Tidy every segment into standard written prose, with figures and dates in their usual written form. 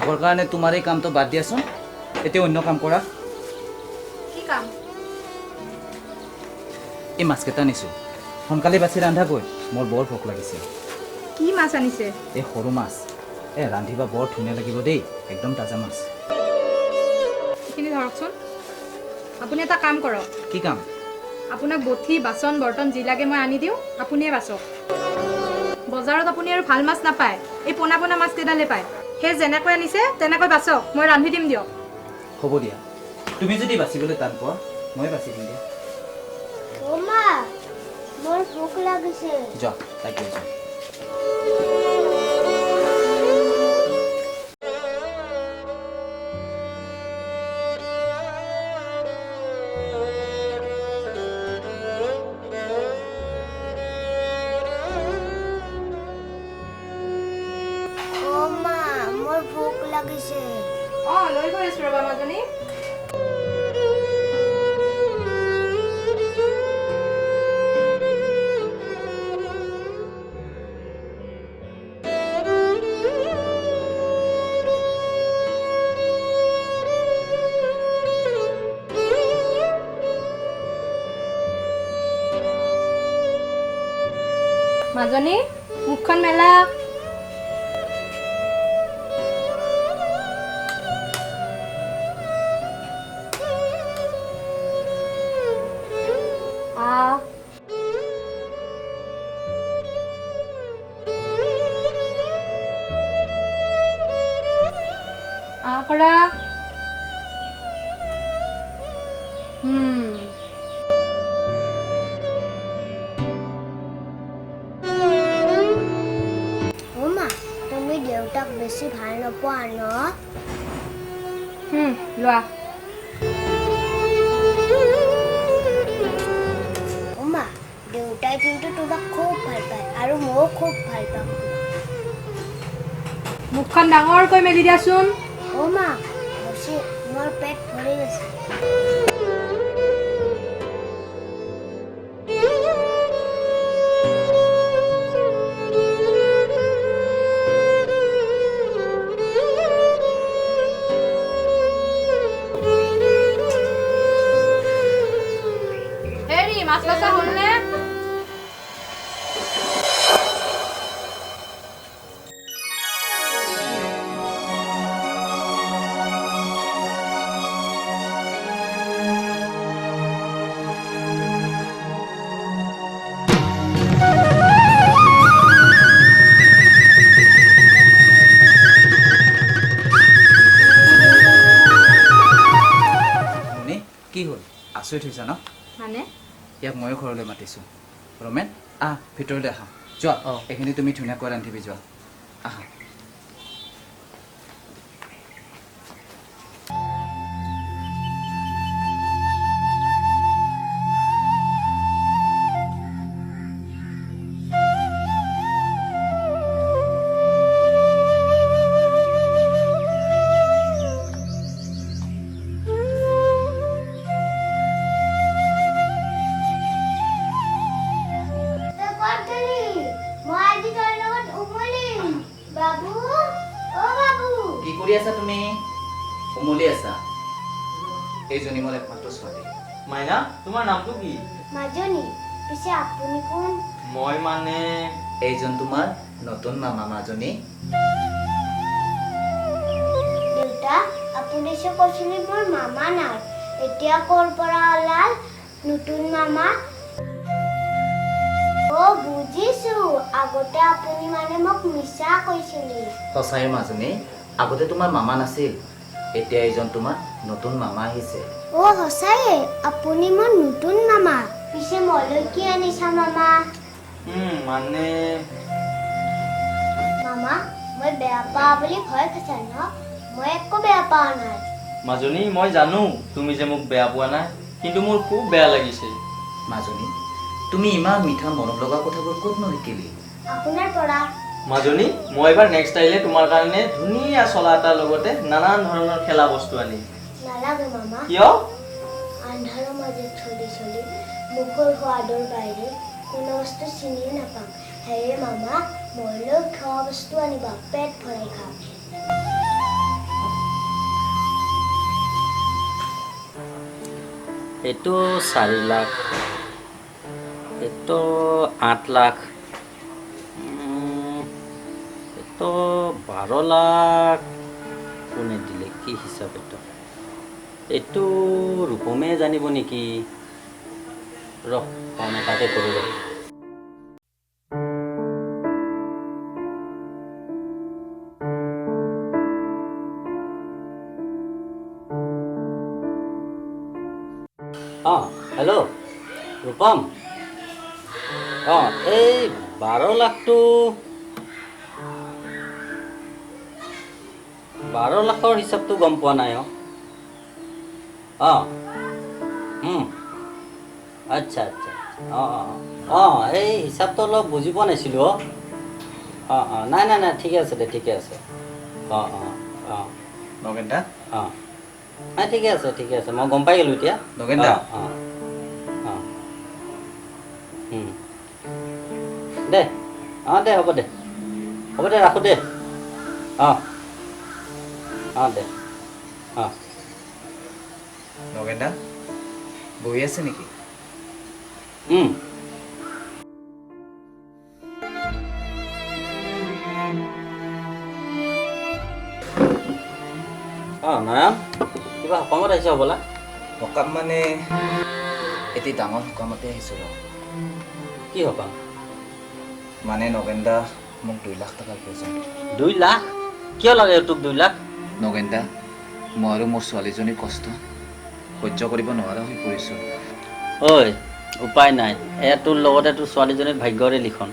আগৰ কাৰণে তোমাৰ এই কামটো বাদ দিয়াচোন এতিয়া অন্য কাম কৰা কি কাম এই মাছকেইটা নিছোঁ সোনকালে বাছি ৰান্ধাগৈ মোৰ বৰ ভোক লাগিছে কি মাছ আনিছে এই সৰু মাছ এই ৰান্ধিবা বৰ ধুনীয়া লাগিব দেই একদম তাজা মাছ এইখিনি ধৰকচোন আপুনি এটা কাম কৰক কি কাম আপোনাক বঠি বাচন বৰ্তন যি লাগে মই আনি দিওঁ আপুনিয়ে বাচক বজাৰত আপুনি আৰু ভাল মাছ নাপায় এই পোনা পোনা মাছ কেইডালে পায় সেই যেনেকৈ আনিছে তেনেকৈ বাচক মই ৰান্ধি দিম দিয়ক হ'ব দিয়া তুমি যদি বাচিবলৈ টান পোৱা মই বাচি দিম দিয়া মা মোৰ ভোক লাগিছে যোৱা তাকে যোৱা মা মোৰ ভোক লাগিছে লৈ গৈ আছোঁ ৰ'বা মাজনী মাজনী মুখখন মেলা কৰা মা তুমি দেউতাক বেছি ভাল নোপোৱা ন লোৱা মা দেউতাই কিন্তু তোমাক খুব ভাল পায় আৰু ময়ো খুব ভাল পাওঁ মুখখন ডাঙৰকৈ মেলি দিয়াচোন মা বেছি মোৰ পেট ভৰি গৈছে হেৰি মাছ বাছা হ'লনে কি হ'ল আচৰিত হৈছা ন মানে ইয়াক ময়ো ঘৰলৈ মাতিছোঁ ৰমেন ভিতৰলৈ আহা যোৱা এইখিনি তুমি ধুনীয়াকৈ ৰান্ধিবি যোৱা আহা কি কৰি আছা তুমি উমলি আছা এইজনী মোৰ একমাত্ৰ ছোৱালী মাইনা তোমাৰ নামটো কি মাজনী পিছে আপুনি কোন মই মানে এইজন তোমাৰ নতুন মামা মাজনী দেউতা আপুনি যে কৈছিলে মোৰ মামা নাই এতিয়া ক'ৰ পৰা ওলাল নতুন মামা বুজিছো আগতে আপুনি মানে মোক মিছা কৈছিলে সঁচাই মাজনী আগতে তোমাৰ মামা নাছিল এতিয়া এইজন তোমাৰ নতুন মামা আহিছে সঁচায়ে আপুনি মোৰ নতুন মামা পিছে মলৈ কি আনিছা মামা মানে মামা মই বেয়া পাওঁ বুলি ভয় খাইছা ন মই একো বেয়া পোৱা নাই মাজনী মই জানো তুমি যে মোক বেয়া পোৱা নাই কিন্তু মোৰ খুব বেয়া লাগিছে মাজনী তুমি ইমান মিঠা মৰম লগা কথাবোৰ ক'তনো শিকিলি আপোনাৰ পৰা মাজনী মই এবাৰ নেক্সট আহিলে তোমাৰ কাৰণে ধুনীয়া চলা এটাৰ লগতে নানান ধৰণৰ খেলা বস্তু আনিম নালাগে মামা কিয় আন্ধাৰৰ মাজত চলি মুখৰ সোৱাদৰ বাহিৰে কোনো বস্তু চিনিয়ে নাপাম হেৰে মামা মইলৈ খোৱা বস্তু আনিবা পেট ভৰাই খাম এইটো 4 লাখ, এইটো 8 লাখ, এইটো 12 লাখ। কোনে দিলে কি হিচাপ এইটো ৰূপমে জানিব নেকি? ৰহ ফোন এটাকে কৰোঁ ৰহ। অঁ হেল্ল' ৰূপম। অঁ এই 12 লাখটো 12 লাখৰ হিচাপটো গম পোৱা নাই। অঁ আচ্ছা আচ্ছা। অঁ অঁ অঁ এই হিচাপটো অলপ বুজি পোৱা নাছিলোঁ। নাই নাই নাই ঠিকে আছে দে, ঠিকে আছে। অঁ অঁ অঁ নগেন দা, অঁ নাই ঠিকে আছে, ঠিকে আছে, মই গম পাই গ'লোঁ এতিয়া। নগেন দা। অঁ অঁ দে দে হ'ব দে, হ'ব দে, ৰাখোঁ দে। দে নগেন দা বহি আছে নেকি? নয়ন কিবা সকামত আহিছে হ'বলা? সকাম মানে এটি ডাঙৰ সকামতে আহিছোঁ ৰ। কি সকাম? মানে নগেন দা মোক 2 লাখ টকাৰ প্ৰয়োজন। 2 লাখ? কিয় লাগে তোক 2 লাখ? নগেন দা মই আৰু মোৰ ছোৱালীজনীৰ কষ্ট সহ্য কৰিব নোৱাৰা হৈ পৰিছোঁ। ঐ উপায় নাই, তোৰ লগতে তোৰ ছোৱালীজনীৰ ভাগ্যৰে লিখন।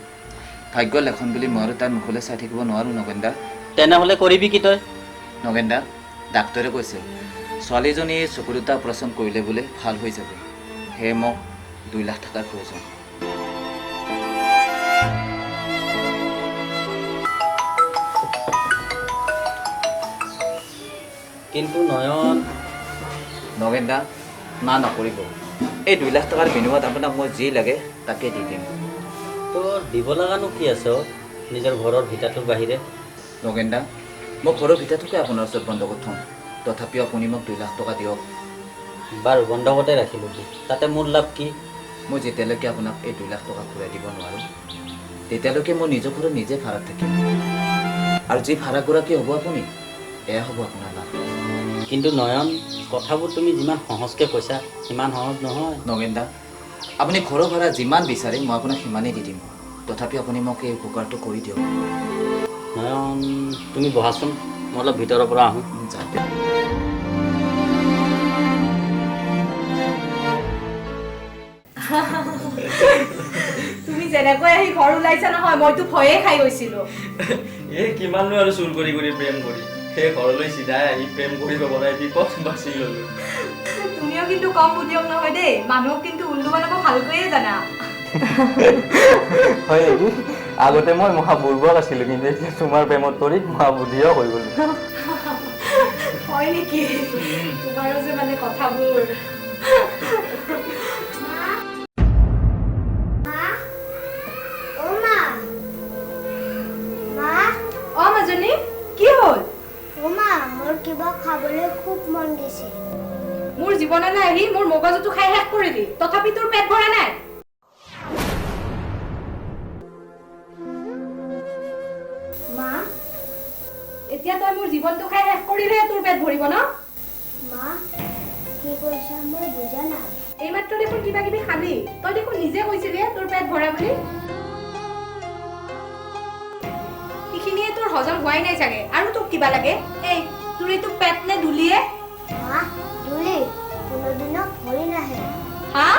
ভাগ্য লেখন বুলি মই আৰু তাৰ মুখলৈ চাই থাকিব নোৱাৰোঁ নগেন দা। তেনেহ'লে কৰিবি কি তই? নগেন দা ডাক্তৰে কৈছে ছোৱালীজনী চকু দুটা অপাৰেশ্যন কৰিলে বোলে ভাল হৈ যাব। সেয়ে মোক 2 লাখ টকাৰ প্ৰয়োজন। কিন্তু নয়ন। নগেন দা না নকৰিব। এই 2 লাখ টকাৰ বিনিময়ত আপোনাক মই যি লাগে তাকে দি দিম। তোৰ দিব লগানো কি আছে নিজৰ ঘৰৰ ভিটাটোৰ বাহিৰে? নগেন দা মই ঘৰৰ ভিতৰটোকে আপোনাৰ ওচৰত বন্ধকত থওঁ, তথাপিও আপুনি মোক 2 লাখ টকা দিয়ক। বাৰু বন্ধকতে ৰাখিলোঁ, তাতে মোৰ লাভ কি? মই যেতিয়ালৈকে আপোনাক এই 2 লাখ টকা ঘূৰাই দিব নোৱাৰোঁ তেতিয়ালৈকে মই নিজৰ ঘৰত নিজে ভাড়াত থাকিম। আৰু যি ভাড়াগৰাকী হ'ব আপুনি, এয়া হ'ব আপোনাৰ লাভ। কিন্তু নয়ন কথাবোৰ তুমি যিমান সহজকৈ কৈছা সিমান সহজ নহয়। নগেন দা আপুনি ঘৰৰ ভাড়া যিমান বিচাৰে মই আপোনাক সিমানেই দি দিম, তথাপি আপুনি মোক এই উপকাৰটো কৰি দিয়ক। নয়ন তুমি বহাচোন, মই অলপ ভিতৰৰ পৰা আহোঁ। যাতে তুমি যেনেকৈ আহি ঘৰ ওলাইছা নহয় মইতো ভয়ে খাই গৈছিলোঁ। এই কিমাননো আৰু চুৰ কৰি কৰি প্ৰেম কৰি সেই ঘৰলৈ চিধাই আহি প্ৰেম কৰিব পৰা বিপদ বাচি ল'লোঁ। তুমিও কিন্তু কম বুদ্ধিয়ক নহয় দেই, মানুহক কিন্তু উল্লু বনাব ভালকৈয়ে জানা। হয় নেকি? আগতে মই মহাবুৰ্বক আছিলোঁ, কিন্তু এতিয়া তোমাৰ প্ৰেমত পৰি মহাবুদ্ধিও হৈ গ'লো। হয় নেকি? তোমাৰো যে মানে কথাবোৰ। মাজনী কি হ'ল? মোৰ কিবা খাবলৈ খুব মন গৈছে। মোৰ জীৱনলৈ আহি মোৰ মগজুটো খাই শেষ কৰিলি, তথাপি তোৰ পেট ভৰা নাই। মা এতিয়া তই মোৰ জীৱনটো খাই শেষ কৰিলে তোৰ পেট ভৰিব ন? মা কি কৈছা মই বুজা নাই। এইমাত্ৰ দেখোন কিবা কিবি খালি, তই দেখোন নিজে কৈছিলি তোৰ পেট ভৰা বুলি। সেইখিনিয়ে তোৰ হজম হোৱাই নাই চাগে, আৰু তোক কিবা লাগে? এই তোৰ এইটো পেট নে দুলিয়ে? মা দুলি কোনোদিনও ভৰি নাহে। হা?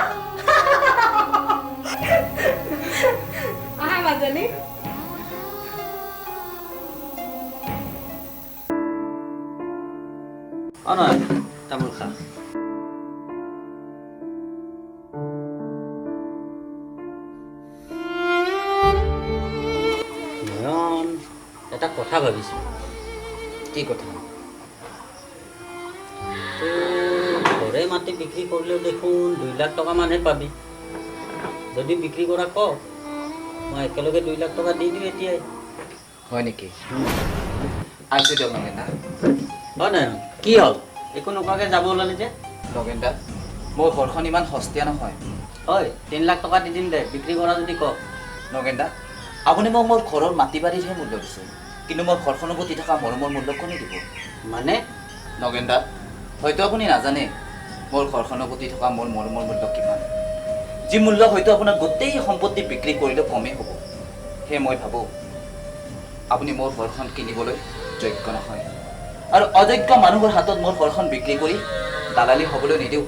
আহা মাজনী। নহয় তামোল খা। নয়ন এটা কথা ভাবিছোঁ। কি কথা? ঘৰে মাটি বিক্ৰী কৰিলেও দেখোন 2 লাখ টকামানহে পাবি। যদি বিক্ৰী কৰা ক, মই একেলগে 2 লাখ টকা দি দিওঁ এতিয়াই। হয় নেকি? আছোঁ দিয়ক নগেন দা। হয় নহয়? কি হ'ল একো নোকোৱাকৈ যাব ওলালি যে? নগেন দা মোৰ ঘৰখন ইমান সস্তীয়া নহয়। হয় 3 লাখ টকা দি দিম দে, বিক্ৰী কৰা যদি কওক। নগেন দা, আপুনি মোক মোৰ ঘৰৰ মাটি বাৰীৰহে মূল্য দিছে, কিন্তু মোৰ ঘৰখনৰ প্ৰতি থকা মৰমৰ মূল্য কোনে দিব? মানে নগেন দা, হয়তো আপুনি নাজানে মোৰ ঘৰখনৰ প্ৰতি থকা মোৰ মৰমৰ মূল্য কিমান, যি মূল্য হয়তো আপোনাৰ গোটেই সম্পত্তি বিক্ৰী কৰিলেও কমেই হ'ব। সেয়ে মই ভাবোঁ আপুনি মোৰ ঘৰখন কিনিবলৈ যোগ্য নহয়, আৰু অযোগ্য মানুহৰ হাতত মোৰ ঘৰখন বিক্ৰী কৰি দালালি হ'বলৈ নিদিওঁ।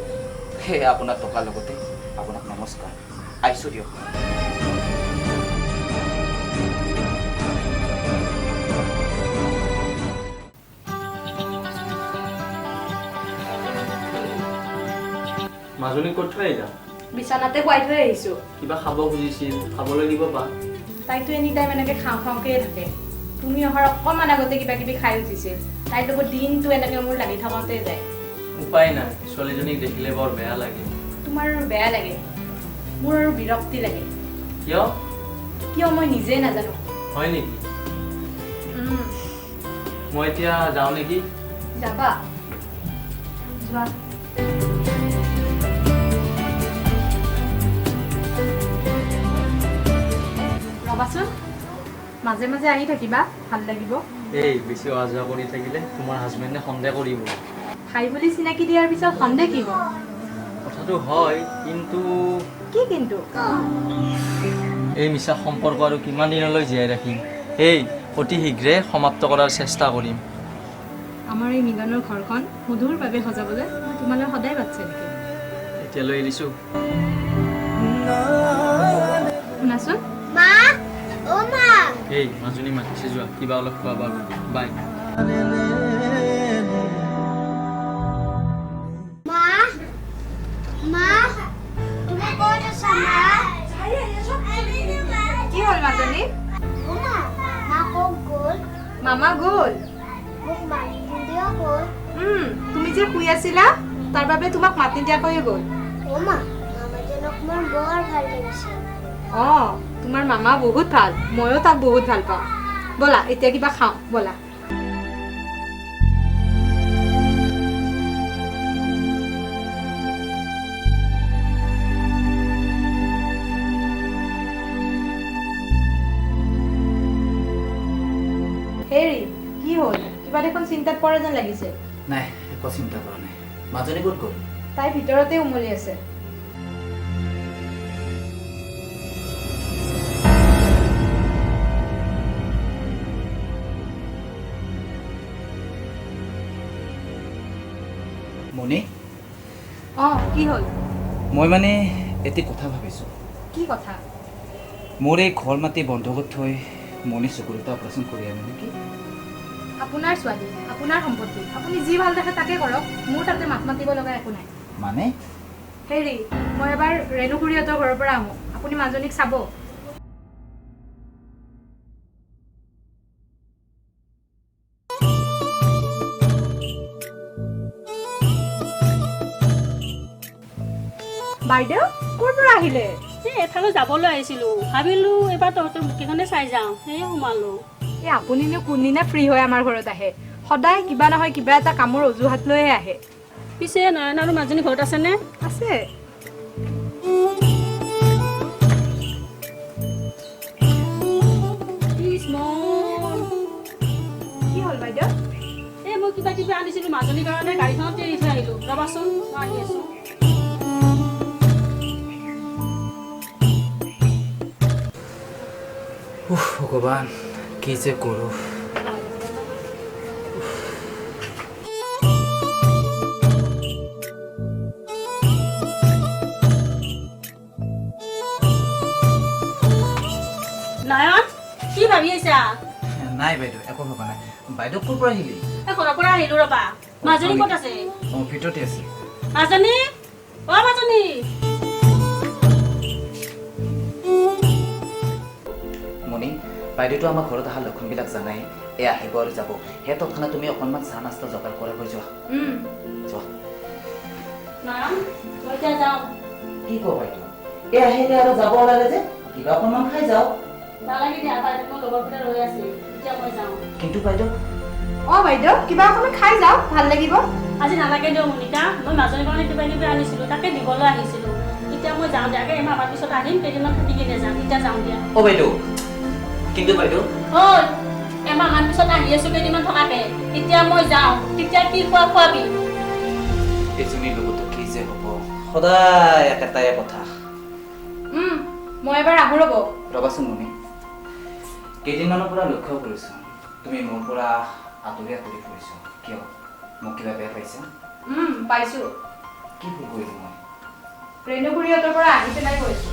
সেয়ে আপোনাৰ টকাৰ লগতে আপোনাক নমস্কাৰ, আহিছোঁ দিয়ক। মাজনী ক'ত থৈ আহিলা? বিচনাতে শুৱাই থৈ আহিছোঁ। কিবা খাব খুজিছিল, খাবলৈ দিব পা। তাইতো এনি টাইম এনেকৈ খাওঁ খাওঁকৈয়ে থাকে। তুমি অহাৰ অকণমান আগতে কিবা কিবি খাই উঠিছিল। তাইৰ লগত দিনটো এনেকৈ মোৰ লাগি থাকোঁতে যায়। উপায় নাই, ছোৱালীজনীক দেখিলে বৰ বেয়া লাগে। তোমাৰ আৰু বেয়া লাগে, মোৰ আৰু বিৰক্তি লাগে। কিয়? কিয় মই নিজে নাজানো। হয় নেকি? মই এতিয়া যাওঁ নেকি? যাবা? যোৱা। ৰবাচোন, মাজে মাজে আহি থাকিবা, ভাল লাগিব। এই বেছি অহা যোৱা কৰি থাকিলে তোমাৰ হাজবেণ্ডে সন্দেহ কৰিব। ভাই বুলি চিনাকি দিয়াৰ পিছত সন্দেহ কি হ'ব? কথাটো হয়, কিন্তু কি কিন্তু? এই মিছা সম্পৰ্ক আৰু কিমান দিনলৈ জীয়াই ৰাখিম? এই অতি শীঘ্ৰে সমাপ্ত কৰাৰ চেষ্টা কৰিম। আমাৰ এই মিলনৰ ঘৰখন মধুৰভাৱে সজাবলৈ মই তোমালৈ সদায় বাট চাই থাকিম। এতিয়ালৈ এৰিছোঁ। শুনাচোন, মা, অ' মা। এই মাজনী মাতিছে, যোৱা কিবা অলপ খোৱাবা। বাই। মা, মা, তুমি ক'ত আছা মা? কি হ'ল মাজনী? অ' মা, মা ক'ত গ'ল? মামা গ'ল। মোক মাতি নিদিয়া গ'ল। তুমি যে শুই আছিলা, তাৰ বাবে তোমাক মাতি দিয়াকৈয়ে গ'ল। অ' মা, মামাজনক মোৰ বৰ ভাল লাগিছে। অঁ, তোমাৰ মামা বহুত ভাল, ময়ো তাক বহুত ভাল পাওঁ। ব'লা এতিয়া কিবা খাওঁ, ব'লা। হেৰি, কি হ'ল? কিবা দেখোন চিন্তাত পৰা যেন লাগিছে। নাই, একো চিন্তা কৰা নাই। মাজনী ক'ত গ'ল? তাই ভিতৰতে উমলি আছে। মণি, অঁ, কি হ'ল? মই মানে এটি কথা ভাবিছোঁ। কি কথা? মোৰ এই ঘৰ মাটি বন্ধকত থৈ মণি চকুৰ এটা অপাৰেশ্যন কৰি আনো নেকি? আপোনাৰ ছোৱালী, আপোনাৰ সম্পত্তি, আপুনি যি ভাল দেখে তাকে কৰক। মোৰ তাতে মাত মাতিব লগা একো নাই। মানে হেৰি, মই এবাৰ ৰেণুকুৰিহঁতৰ ঘৰৰ পৰা আহোঁ, আপুনি মাজনীক চাব। বাইদেউ, ক'ৰ পৰা আহিলে? এফালে যাবলৈ আহিছিলোঁ, ভাবিলোঁ এবাৰ তহঁতৰ মুখীখনে চাই যাওঁ, সেয়ে সোমালোঁ। এই আপুনিনো কোনদিনা ফ্ৰী হৈ আমাৰ ঘৰত আহে? সদায় কিবা নহয় কিবা এটা কামৰ অজুহাত লৈয়ে আহে। পিছে নয়ন আৰু মাজনী ঘৰত আছেনে? আছে। কি হ'ল বাইদেউ? এই মই কিবা কিবি আনিছিলোঁ মাজনীৰ কাৰণে, গাড়ীখনতে এৰি থৈ আহিলোঁ। ৰ'বাচোন, মই আহি আছোঁ। ভগৱান, কি যে কৰোঁ। নয়ন, কি ভাবি আছা? নাই বাইদেউ, একো ভবা নাই। বাইদেউ ক'ৰ পৰা আহিলি? এই ঘৰৰ পৰা আহিলোঁ ৰ'বা। মাজনী ক'ত আছে? অঁ, ভিতৰতে আছে। মাজনী, অ' মাজনী। মণি, বাইদেউতো আমাৰ ঘৰত অহা লক্ষণবিলাক জানাই। এয়া আহিব আৰু যাব। সেই তৎক্ষণাত তুমি অকণমান চাহ নাস্তা যোগাৰ কৰাকৈ যোৱা। যোৱা। নয়ন, মই এতিয়া যাওঁ। কি কোৱা বাইদেউ? এই আহিলে আৰু যাব ওলালে যে, কিবা অকণমান খাই যাওঁ। নালাগে দিয়া, বাইদেউ মোৰ লগৰকেইটা ৰৈ আছে। এতিয়া মই যাওঁ। কিন্তু বাইদেউ, অঁ বাইদেউ, কিবা অকণমান খাই যাওক, ভাল লাগিব। আজি নালাগে দিয়ক মনিকা, মই মাজৰ কাৰণে কিবা কিবি আনিছিলোঁ, তাকে দিবলৈ আহিছিলোঁ। এতিয়া মই যাওঁ দিয়াকে, এমাহৰ পিছত আহিম, কেইদিনমান থাকি কিনে যাম। এতিয়া যাওঁ দিয়া। অ' বাইদেউ, কিন্তু বাইদেউ ঐ, এমাহমান পিছত আহি আছোঁ কেইদিনমান থকাকে। এতিয়া মই যাওঁ, তেতিয়া কি খোৱাবি? এজনীৰ লগতো কি যে হ'ব, সদায় একেটাই কথা। মই এবাৰ আহোঁ ৰ'ব। ৰ'বাচোন মুনি, কেইদিনমানৰ পৰা লক্ষ্য কৰিছোঁ তুমি মোৰ পৰা আঁতৰীয়া কৰি ফুৰিছ। কিয়? মোক কিবা বেয়া পাইছা? পাইছোঁ। কি ভুল কৰিলোঁ মই? ৰেণুগুৰিহঁতৰ পৰা আহি পেলাই গৈছোঁ।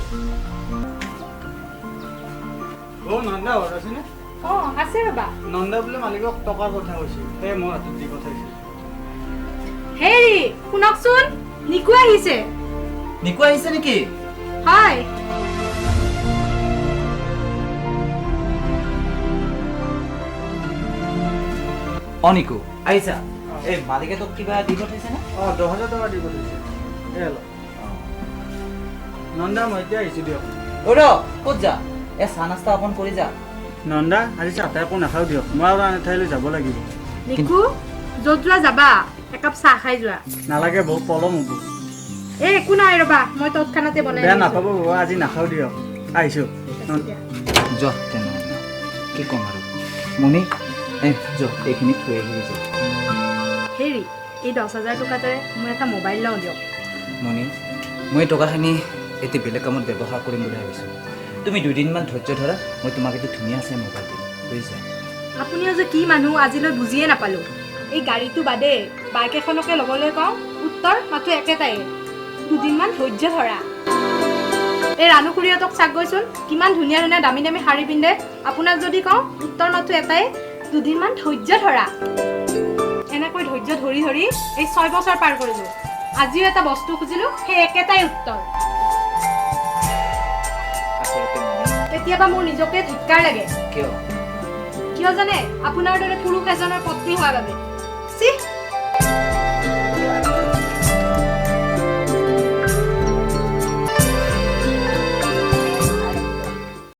নন্দা ঘৰত আছেনে? অঁ, আছে ৰ'বা। নন্দা বোলে মালিকক টকাৰ কথা কৈছিল, সেয়ে মই হাতত দি পঠাইছোঁ। হেৰি, শুনকচোন, নিকু আহিছে। নিকু আহিছে নেকি? হয়। অ' নিকু আহিছা? এই মালিকে তোক কিবা দি পঠাইছেনে? 10,000 টকা দি পঠাইছে। এয়া লওক। নন্দা মই এতিয়া আহিছোঁ দিয়ক। ৰ ক'ত যা? চাহ নাস্তা অকণ কৰি যা। নন্দা আজি চাহ তাহ একো নাখাওঁ দিয়ক, মই আৰু আন এঠাইলৈ যাব লাগিব। নিকু, য'ত যোৱা যাবা, একাপ চাহ খাই যোৱা। নালাগে বহু পলম হ'ব। একো নাই ৰ'বা, মই তৎক্ষণাতে বনাই বেয়া নাপাব বাবা, আজি নাখাওঁ দিয়ক। আহিছোঁ। যোৱা তেনেহ'লে, কি ক'ম আৰু মুনি, যোৱা এইখিনি থৈ আহিবি যোৱা। হেৰি, এই 10,000 টকাটোৰে মই এটা মোবাইল লওঁ দিয়ক। মুনি, মই এই টকাখিনি এতিয়া বেলেগ কামত ব্যৱহাৰ কৰিম বুলি ভাবিছোঁ। তুমি 2 দিনমান ধৈৰ্য ধৰা, মই তোমাক এইটো ধুনীয়া চাই মোবাইল দিম, বুজিছা? আপুনিও যে কি মানুহ আজিলৈ বুজিয়ে নাপালোঁ। এই গাড়ীটো বাদে বাইক এখনকে ল'বলৈ কওঁ, উত্তৰ মাথো একেটাই, 2 দিনমান ধৈৰ্য ধৰা। এই ৰাণু খুৰীহঁতক চাক গৈচোন, কিমান ধুনীয়া ধুনীয়া দামী দামী শাৰী পিন্ধে। আপোনাক যদি কওঁ, উত্তৰ মাথো এটাই, 2 দিনমান ধৈৰ্য ধৰা। এনেকৈ ধৈৰ্য ধৰি ধৰি এই 6 বছৰ পাৰ কৰিলোঁ। আজিও এটা বস্তু খুজিলোঁ, সেই একেটাই উত্তৰ। আচলতে মুনি, কেতিয়াবা মোৰ নিজকে ধিক্কাৰ লাগে। কিয়? কিয় জানে? আপোনাৰ দৰে পুৰুষ এজনৰ পত্নী হোৱাৰ বাবে। চিহ!